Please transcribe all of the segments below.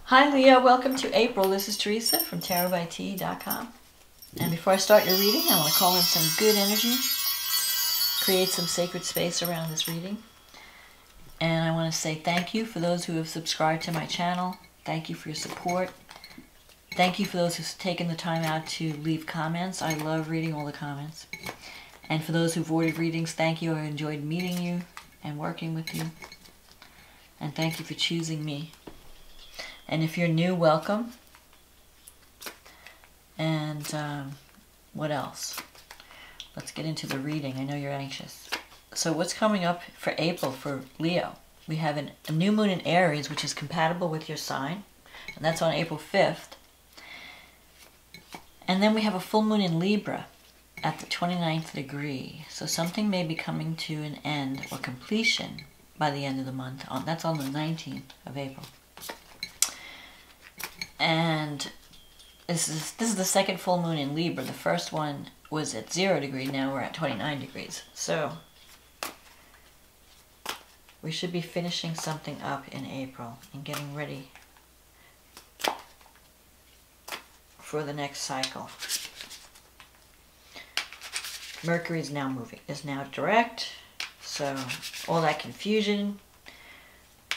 Hi Leo, welcome to April. This is Teresa from tarotbyt.com. And before I start your reading, I want to call in some good energy, create some sacred space around this reading. And I want to say thank you for those who have subscribed to my channel. Thank you for your support. Thank you for those who've taken the time out to leave comments. I love reading all the comments. And for those who've ordered readings, thank you. I enjoyed meeting you and working with you. And thank you for choosing me. And if you're new, welcome. And what else? Let's get into the reading. I know you're anxious. So what's coming up for April for Leo? We have a new moon in Aries, which is compatible with your sign. And that's on April 5th. And then we have a full moon in Libra at the 29th degree. So something may be coming to an end or completion by the end of the month. That's on the 19th of April. And this is the second full moon in Libra. The first one was at 0 degrees. Now we're at 29 degrees. So we should be finishing something up in April and getting ready for the next cycle. Mercury is now moving, is now direct. So all that confusion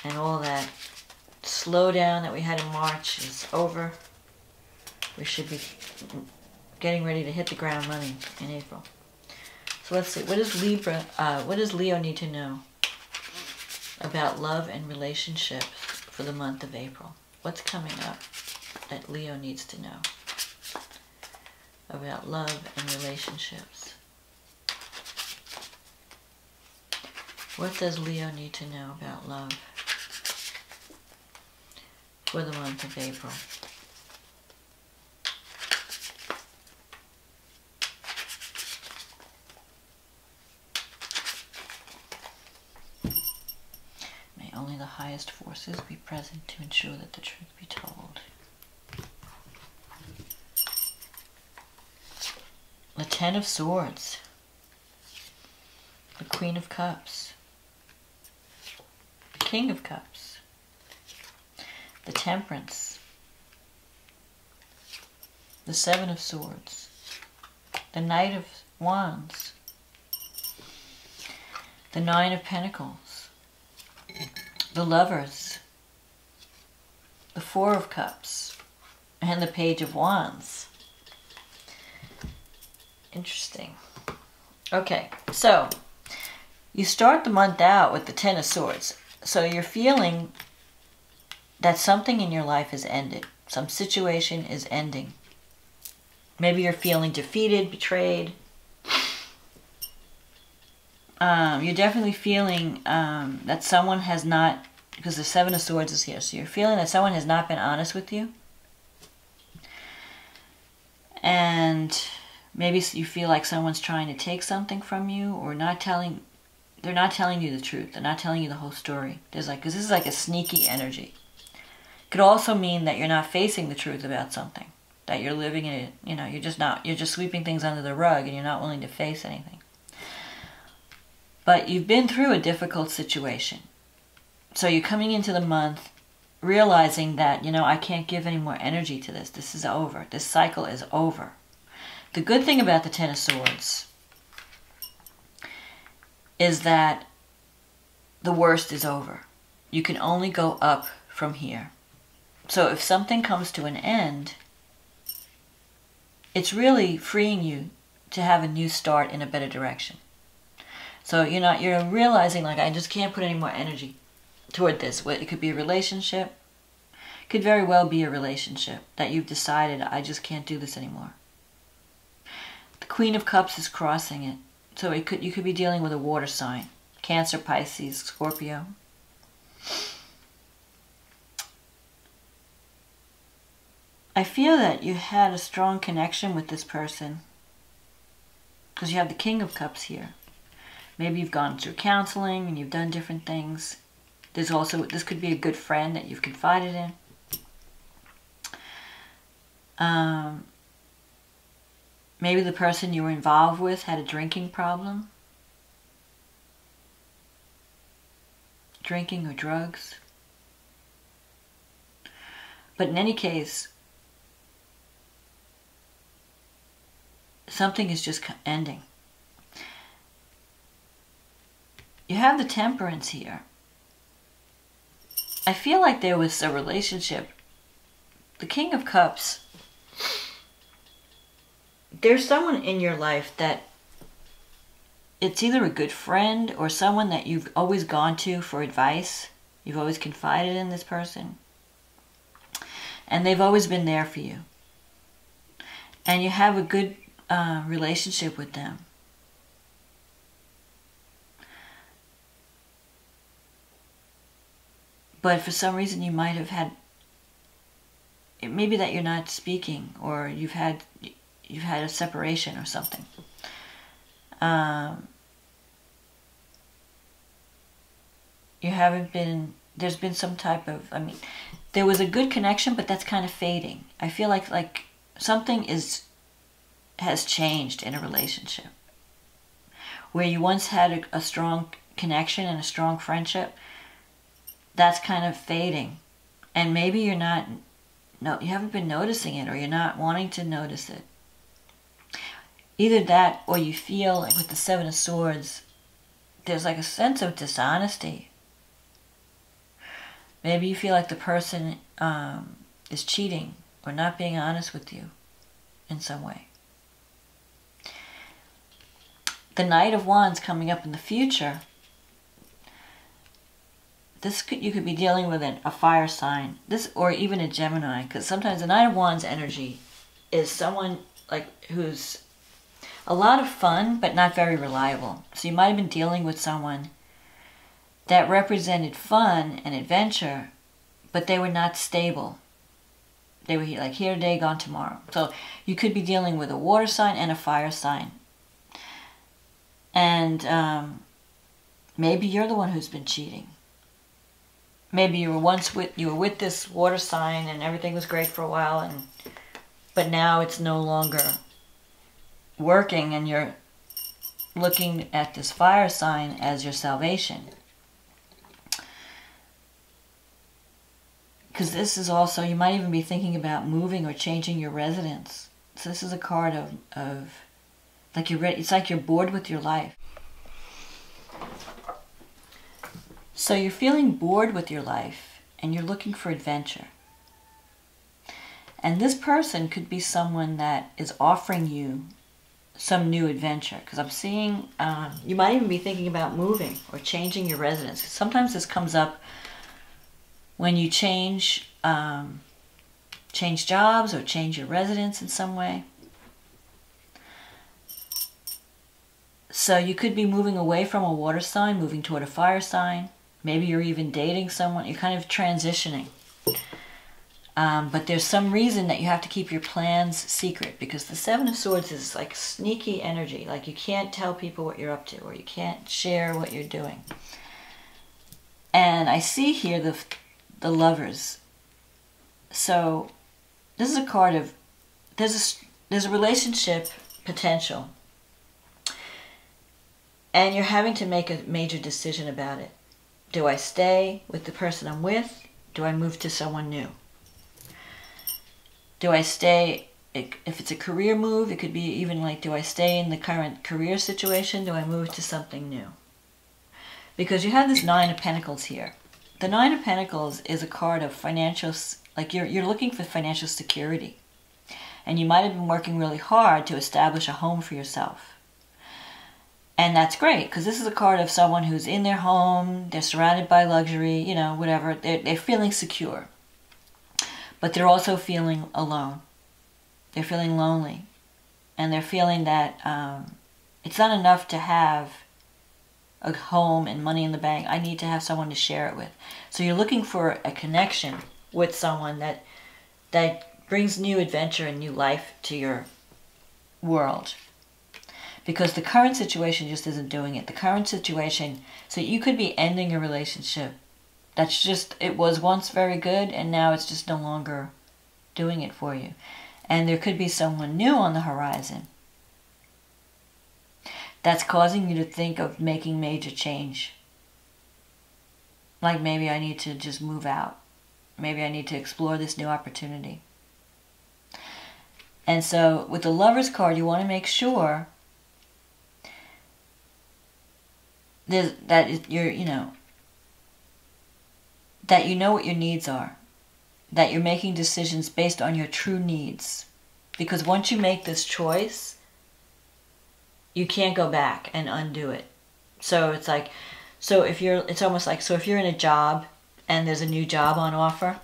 and all that slowdown that we had in March is over. We should be getting ready to hit the ground running in April. So let's see, what does Leo need to know about love and relationships for the month of April? What's coming up that Leo needs to know about love and relationships? What does Leo need to know about love for the month of April? May only the highest forces be present to ensure that the truth be told. The Ten of Swords. The Queen of Cups. The King of Cups. The Temperance, the Seven of Swords, the Knight of Wands, the Nine of Pentacles, the Lovers, the Four of Cups, and the Page of Wands. Interesting. Okay, so you start the month out with the Ten of Swords. So you're feeling that something in your life is ended. Some situation is ending. Maybe you're feeling defeated, betrayed. You're definitely feeling that someone has not, because the Seven of Swords is here, so you're feeling that someone has not been honest with you. And maybe you feel like someone's trying to take something from you, or they're not telling you the truth. They're not telling you the whole story. Because this is like a sneaky energy. Could also mean that you're not facing the truth about something, that you're living in it, you're just sweeping things under the rug and you're not willing to face anything. But you've been through a difficult situation. So you're coming into the month realizing that, I can't give any more energy to this. This is over. This cycle is over. The good thing about the Ten of Swords is that the worst is over. You can only go up from here. So if something comes to an end, it's really freeing you to have a new start in a better direction. So you're realizing, like, I just can't put any more energy toward this. It could be a relationship. It could very well be a relationship that you've decided, I just can't do this anymore. The Queen of Cups is crossing it. So you could be dealing with a water sign. Cancer, Pisces, Scorpio. I feel that you had a strong connection with this person because you have the King of Cups here. Maybe you've gone through counseling and you've done different things. This could be a good friend that you've confided in. Maybe the person you were involved with had a drinking problem. Drinking or drugs. But in any case, something is just ending. You have the Temperance here. I feel like there was a relationship. The King of Cups. There's someone in your life that it's either a good friend or someone that you've always gone to for advice. You've always confided in this person. And they've always been there for you. And you have a good relationship with them. But for some reason you might have had, it may be that you're not speaking, or you've had a separation or something. You haven't been, there's been some type of, I mean, there was a good connection, but that's kind of fading. I feel like something has changed in a relationship. Where you once had a strong connection and a strong friendship, that's kind of fading. And maybe you're not, you haven't been noticing it, or you're not wanting to notice it. Either that, or you feel like with the Seven of Swords, there's like a sense of dishonesty. Maybe you feel like the person is cheating or not being honest with you in some way. The Knight of Wands coming up in the future. You could be dealing with a fire sign, or even a Gemini, because sometimes the Knight of Wands energy is someone like who's a lot of fun but not very reliable. So you might have been dealing with someone that represented fun and adventure, but they were not stable. They were like here today, gone tomorrow. So you could be dealing with a water sign and a fire sign. And maybe you're the one who's been cheating. Maybe you were with this water sign and everything was great for a while, but now it's no longer working, and you're looking at this fire sign as your salvation. Because this is also, you might even be thinking about moving or changing your residence. So this is a card of like it's like you're bored with your life. So you're feeling bored with your life and you're looking for adventure. And this person could be someone that is offering you some new adventure. Because I'm seeing, you might even be thinking about moving or changing your residence. Sometimes this comes up when you change jobs or change your residence in some way. So you could be moving away from a water sign, moving toward a fire sign. Maybe you're even dating someone. You're kind of transitioning. But there's some reason that you have to keep your plans secret, because the Seven of Swords is like sneaky energy. Like you can't tell people what you're up to, or you can't share what you're doing. And I see here the Lovers. So this is a card of, there's a relationship potential. And you're having to make a major decision about it. Do I stay with the person I'm with? Do I move to someone new? Do I stay, if it's a career move, it could be even like, do I stay in the current career situation? Do I move to something new? Because you have this Nine of Pentacles here. The Nine of Pentacles is a card of financial, like you're looking for financial security. And you might have been working really hard to establish a home for yourself. And that's great, because this is a card of someone who's in their home, they're surrounded by luxury, you know, whatever. They're feeling secure. But they're also feeling alone. They're feeling lonely. And they're feeling that it's not enough to have a home and money in the bank. I need to have someone to share it with. So you're looking for a connection with someone that brings new adventure and new life to your world. Because the current situation just isn't doing it. The current situation, so you could be ending a relationship that's just, it was once very good and now it's just no longer doing it for you. And there could be someone new on the horizon that's causing you to think of making major change. Like maybe I need to just move out. Maybe I need to explore this new opportunity. And so with the Lover's card, you want to make sure that you're, that you know what your needs are, that you're making decisions based on your true needs. Because once you make this choice, you can't go back and undo it. So it's like, it's almost like, so if you're in a job and there's a new job on offer,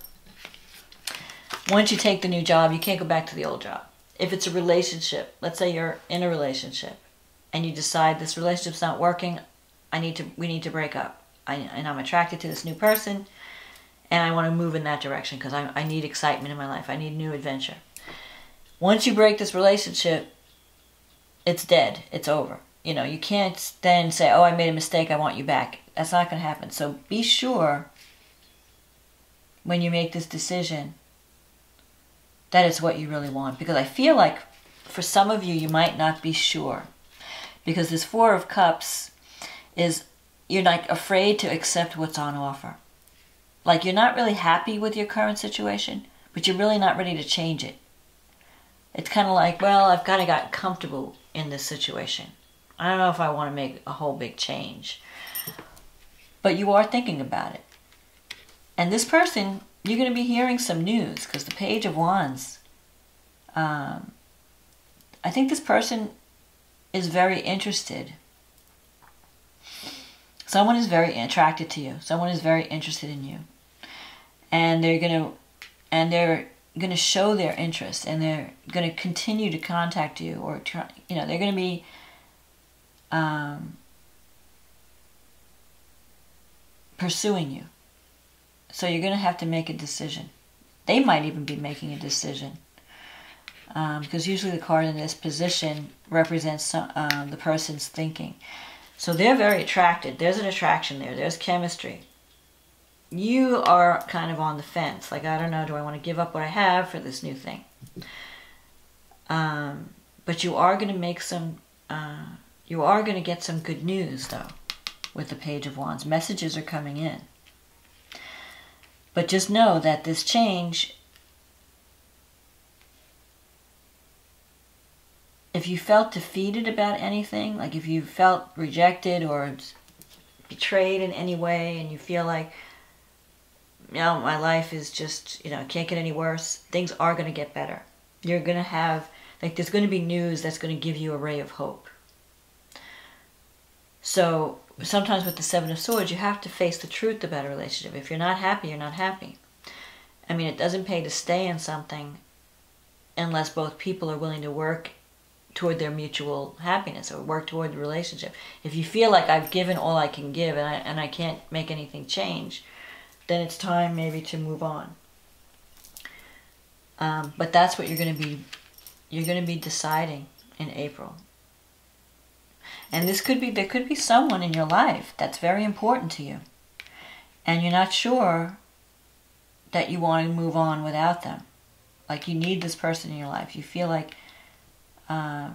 once you take the new job, you can't go back to the old job. If it's a relationship, let's say you're in a relationship and you decide this relationship's not working, we need to break up. And I'm attracted to this new person and I want to move in that direction because I need excitement in my life. I need new adventure. Once you break this relationship, it's dead. It's over. You can't then say, oh, I made a mistake, I want you back. That's not going to happen. So be sure when you make this decision that it's what you really want. Because I feel like for some of you, you might not be sure. Because this Four of Cups is, you're like afraid to accept what's on offer. Like you're not really happy with your current situation, but you're really not ready to change it. It's kind of like, well, I've kind of gotten comfortable in this situation. I don't know if I want to make a whole big change. But you are thinking about it. And this person, you're going to be hearing some news because the Page of Wands, I think this person is very interested. Someone is very attracted to you. Someone is very interested in you. And they're going to show their interest, and they're going to continue to contact you, or they're going to be pursuing you. So you're going to have to make a decision. They might even be making a decision, because usually the card in this position represents the person's thinking. So they're very attracted. There's an attraction there. There's chemistry. You are kind of on the fence. Like, I don't know, do I want to give up what I have for this new thing? But you are going to make some, you are going to get some good news, though, with the Page of Wands. Messages are coming in. But just know that this change, if you felt defeated about anything, like if you felt rejected or betrayed in any way, and you feel like, my life is just, it can't get any worse, things are going to get better. You're going to have, there's going to be news that's going to give you a ray of hope. So sometimes with the Seven of Swords, you have to face the truth about a relationship. If you're not happy, you're not happy. I mean, it doesn't pay to stay in something unless both people are willing to work toward their mutual happiness or work toward the relationship. If you feel like I've given all I can give and I can't make anything change, then it's time maybe to move on. But that's what you're going to be deciding in April. And there could be someone in your life that's very important to you, and you're not sure that you want to move on without them. Like, you need this person in your life. You feel like, I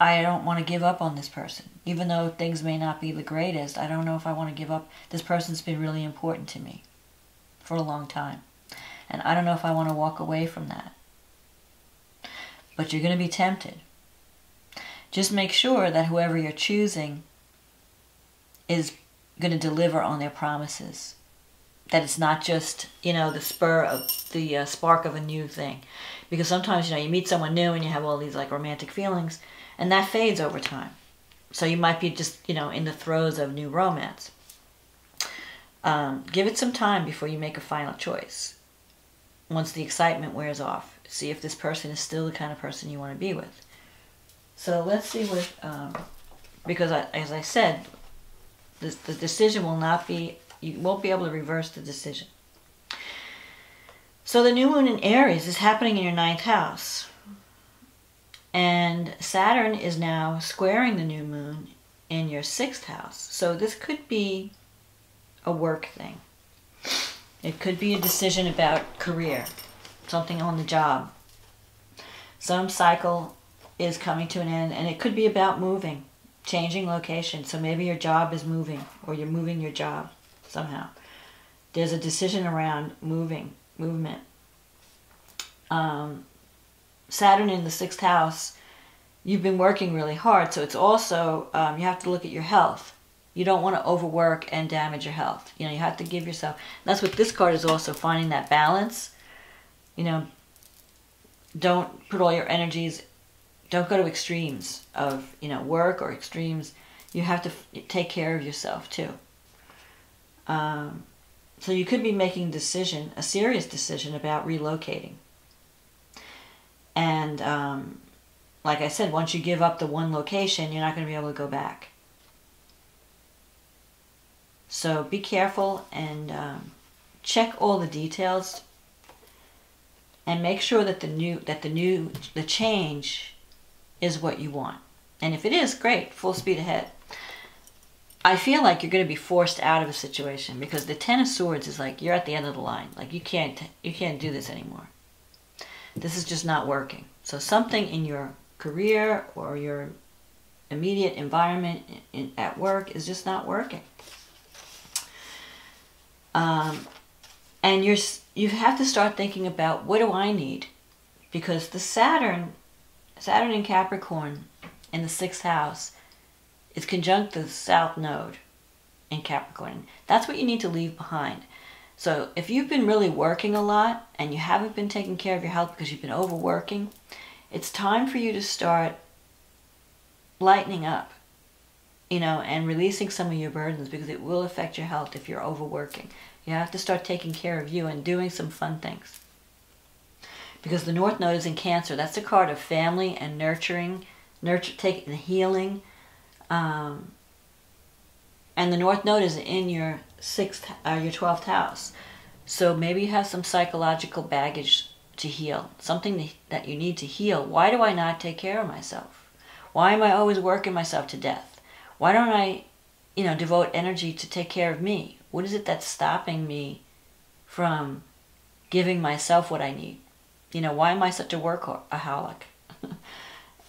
don't want to give up on this person. Even though things may not be the greatest, I don't know if I want to give up. This person's been really important to me for a long time. And I don't know if I want to walk away from that. But you're going to be tempted. Just make sure that whoever you're choosing is going to deliver on their promises. That it's not just, the spark of a new thing. Because sometimes, you meet someone new and you have all these romantic feelings, and that fades over time. So you might be just, in the throes of new romance. Give it some time before you make a final choice. Once the excitement wears off, see if this person is still the kind of person you want to be with. So let's see what, because as I said, the decision will not be, you won't be able to reverse the decision. So the new moon in Aries is happening in your 9th house. And Saturn is now squaring the new moon in your 6th house. So this could be a work thing. It could be a decision about career, something on the job. Some cycle is coming to an end, and it could be about moving, changing location. So maybe your job is moving, or you're moving your job. somehow. There's a decision around movement. Saturn in the 6th house, you've been working really hard, so it's also, you have to look at your health. You don't want to overwork and damage your health. You know, you have to give yourself, that's what this card is also, finding that balance. You know, don't put all your energies, don't go to extremes of, you know, work or extremes. You have to take care of yourself too. So you could be making a serious decision about relocating. And like I said, once you give up the one location, you're not going to be able to go back. So be careful and check all the details, and make sure that the change is what you want. And if it is, great, full speed ahead. I feel like you're going to be forced out of a situation, because the Ten of Swords is like you're at the end of the line. Like you can't do this anymore. This is just not working. So something in your career or your immediate environment at work is just not working. And you have to start thinking about, what do I need? Because the Saturn in Capricorn in the 6th house is conjunct the South Node in Capricorn. That's what you need to leave behind. So if you've been really working a lot and you haven't been taking care of your health because you've been overworking, it's time for you to start lightening up, you know, and releasing some of your burdens, because it will affect your health if you're overworking. You have to start taking care of you and doing some fun things. Because the North Node is in Cancer. That's the card of family and nurturing, taking healing. And the North Node is in your 12th house. So maybe you have some psychological baggage to heal. Something that you need to heal. Why do I not take care of myself? Why am I always working myself to death? Why don't I, you know, devote energy to take care of me? What is it that's stopping me from giving myself what I need? You know, why am I such a workaholic?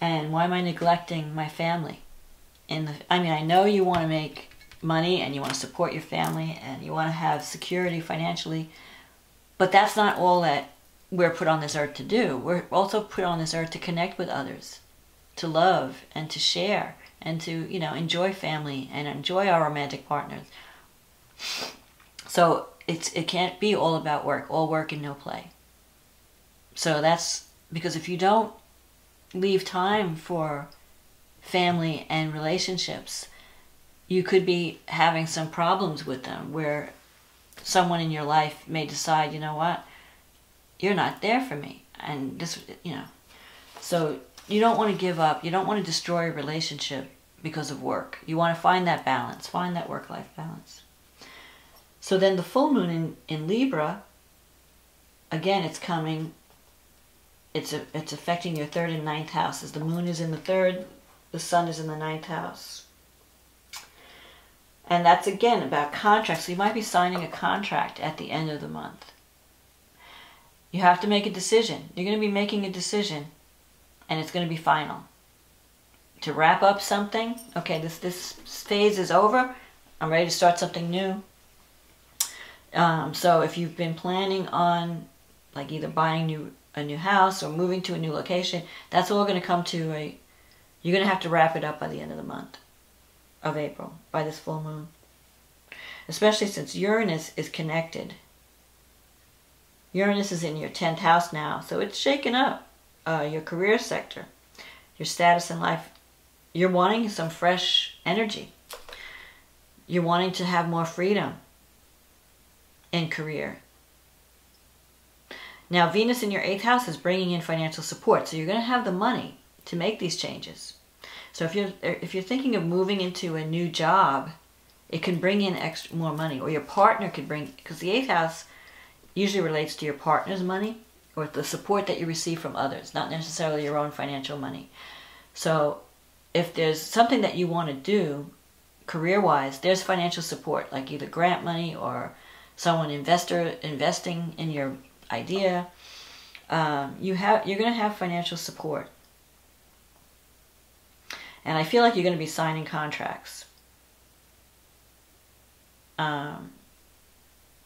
And why am I neglecting my family? I mean, I know you want to make money and you want to support your family and you want to have security financially, but that's not all that we're put on this earth to do. We're also put on this earth to connect with others, to love and to share, and to, you know, enjoy family and enjoy our romantic partners. So it can't be all about work, all work and no play. So that's because if you don't leave time for family and relationships, you could be having some problems with them, where someone in your life may decide, you know what, you're not there for me. And this, you know, so you don't want to give up. You don't want to destroy a relationship because of work. You want to find that balance, find that work-life balance. So then the full moon in Libra, again, it's coming, it's affecting your 3rd and 9th houses. The moon is in the 3rd, the sun is in the 9th house. And that's, again, about contracts. So you might be signing a contract at the end of the month. You have to make a decision. You're going to be making a decision, and it's going to be final. To wrap up something, okay, this phase is over, I'm ready to start something new. So if you've been planning on, like, either buying a new house or moving to a new location, that's all going to come to you're going to have to wrap it up by the end of the month of April, by this full moon. Especially since Uranus is connected. Uranus is in your 10th house now, so it's shaking up your career sector, your status in life. You're wanting some fresh energy. You're wanting to have more freedom in career. Now, Venus in your 8th house is bringing in financial support, so you're going to have the money to make these changes. So if you're thinking of moving into a new job, it can bring in more money, or your partner could bring, because the 8th house usually relates to your partner's money or the support that you receive from others, not necessarily your own financial money. So if there's something that you want to do career-wise, there's financial support, like either grant money or someone investing in your idea. You're going to have financial support. And I feel like you're going to be signing contracts.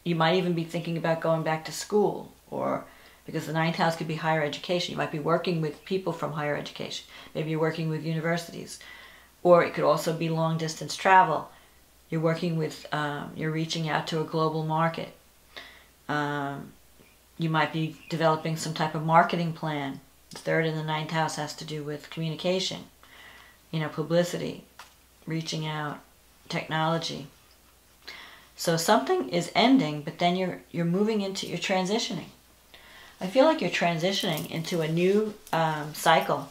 You might even be thinking about going back to school, or because the ninth house could be higher education. You might be working with people from higher education. Maybe you're working with universities. Or it could also be long distance travel. You're working with, you're reaching out to a global market. You might be developing some type of marketing plan. The third and the ninth house has to do with communication, you know, publicity, reaching out, technology. So something is ending, but then you're moving into, you're transitioning. I feel like you're transitioning into a new cycle,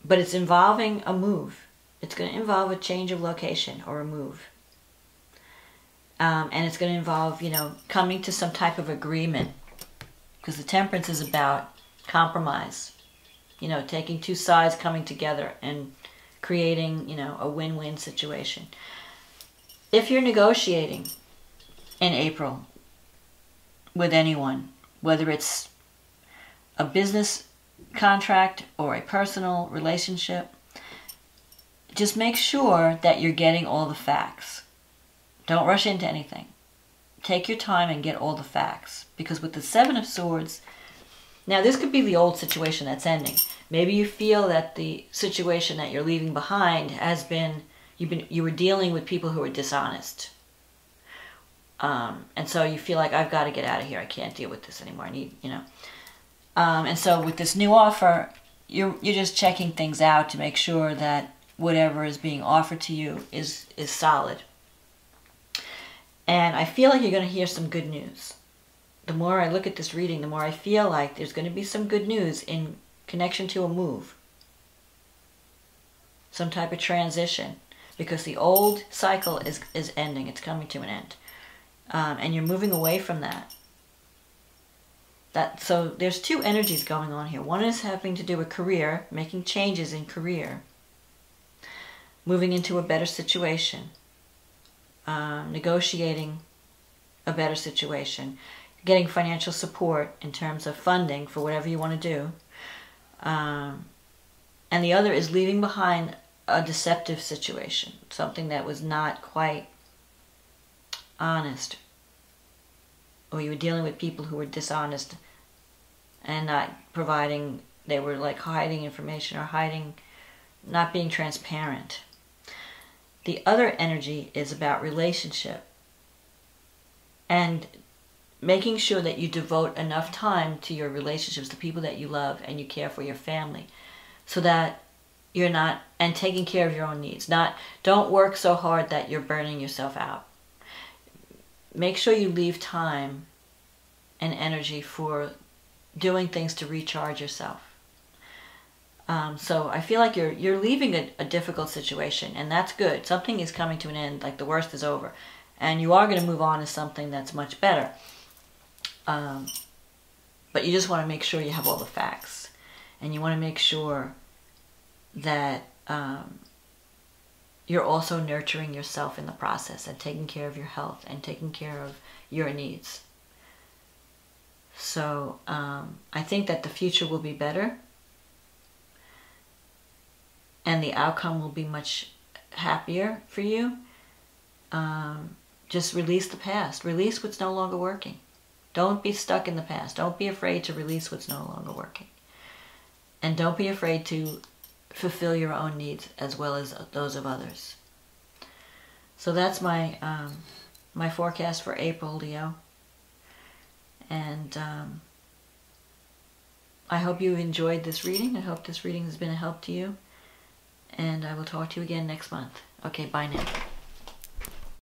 but it's involving a move. It's going to involve a change of location or a move. And it's going to involve, you know, coming to some type of agreement, because the Temperance is about compromise. You know, taking two sides coming together and creating, you know, a win-win situation. If you're negotiating in April with anyone, whether it's a business contract or a personal relationship, just make sure that you're getting all the facts. Don't rush into anything. Take your time and get all the facts. Because with the Seven of Swords, now this could be the old situation that's ending. Maybe you feel that the situation that you're leaving behind has been, you were dealing with people who are dishonest. And so you feel like, I've got to get out of here. I can't deal with this anymore. I need, you know. And so with this new offer, you're just checking things out to make sure that whatever is being offered to you is solid. And I feel like you're going to hear some good news. The more I look at this reading, the more I feel like there's going to be some good news in connection to a move. Some type of transition. Because the old cycle is ending. It's coming to an end. And you're moving away from that. So there's two energies going on here. One is having to do with career, making changes in career. Moving into a better situation. Negotiating a better situation. Getting financial support in terms of funding for whatever you want to do. And the other is leaving behind a deceptive situation. Something that was not quite honest. Or you were dealing with people who were dishonest and not providing, they were like hiding information or hiding, not being transparent. The other energy is about relationship and making sure that you devote enough time to your relationships, the people that you love, and you care for your family, so that you're not, and taking care of your own needs. Don't work so hard that you're burning yourself out. Make sure you leave time and energy for doing things to recharge yourself. So I feel like you're leaving a difficult situation, and that's good. Something is coming to an end, like the worst is over. And you are going to move on to something that's much better. But you just want to make sure you have all the facts. And you want to make sure that you're also nurturing yourself in the process and taking care of your health and taking care of your needs. So I think that the future will be better. And the outcome will be much happier for you. Just release the past. Release what's no longer working. Don't be stuck in the past. Don't be afraid to release what's no longer working. And don't be afraid to fulfill your own needs as well as those of others. So that's my my forecast for April, Leo. And I hope you enjoyed this reading. I hope this reading has been a help to you. And I will talk to you again next month. Okay, bye now.